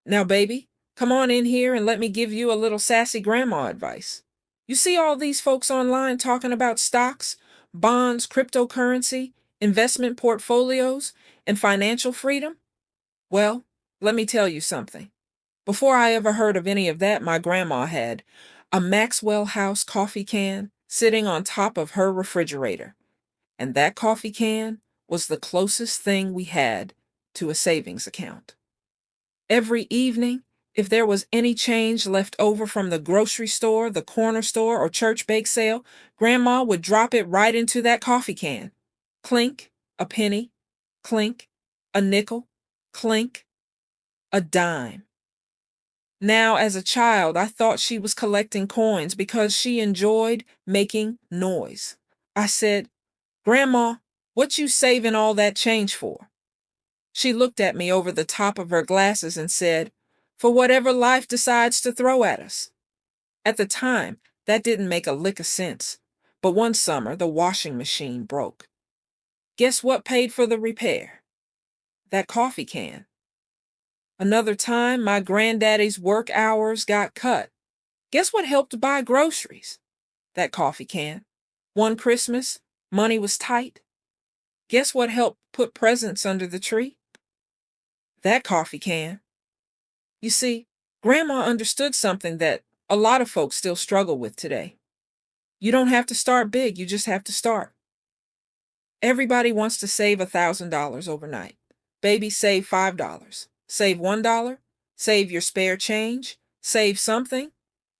Now, baby, come on in here and let me give you a little sassy grandma advice. You see all these folks online talking about stocks, bonds, cryptocurrency, investment portfolios, and financial freedom? Well, let me tell you something. Before I ever heard of any of that, my grandma had a Maxwell House coffee can sitting on top of her refrigerator. And that coffee can was the closest thing we had to a savings account. Every evening, if there was any change left over from the grocery store, the corner store, or church bake sale, Grandma would drop it right into that coffee can. Clink, a penny, clink, a nickel, clink, a dime. Now, as a child, I thought she was collecting coins because she enjoyed making noise. I said, Grandma, what you saving all that change for? She looked at me over the top of her glasses and said, for whatever life decides to throw at us. At the time, that didn't make a lick of sense. But one summer, the washing machine broke. Guess what paid for the repair? That coffee can. Another time, my granddaddy's work hours got cut. Guess what helped buy groceries? That coffee can. One Christmas, money was tight. Guess what helped put presents under the tree? That coffee can. You see, Grandma understood something that a lot of folks still struggle with today. You don't have to start big, you just have to start. Everybody wants to save $1,000 overnight. Baby, save $5. Save $1. Save your spare change. Save something.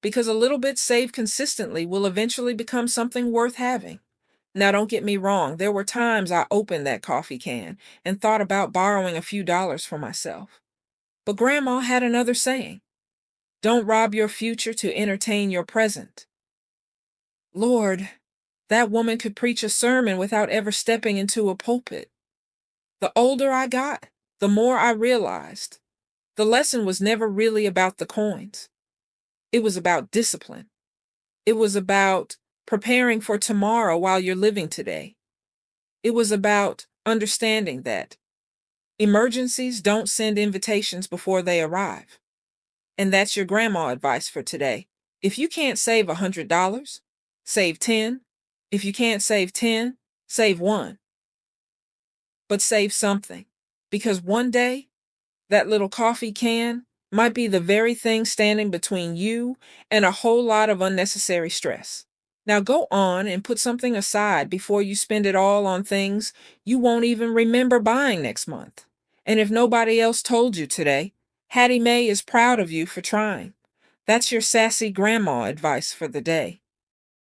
Because a little bit saved consistently will eventually become something worth having. Now, don't get me wrong, there were times I opened that coffee can and thought about borrowing a few dollars for myself. But Grandma had another saying. Don't rob your future to entertain your present. Lord, that woman could preach a sermon without ever stepping into a pulpit. The older I got, the more I realized the lesson was never really about the coins. It was about discipline. It was about preparing for tomorrow while you're living today. It was about understanding that emergencies don't send invitations before they arrive. And that's your grandma advice for today. If you can't save $100, save 10. If you can't save 10, save 1. But save something. Because one day, that little coffee can might be the very thing standing between you and a whole lot of unnecessary stress. Now go on and put something aside before you spend it all on things you won't even remember buying next month. And if nobody else told you today, Hattie Mae is proud of you for trying. That's your sassy grandma advice for the day.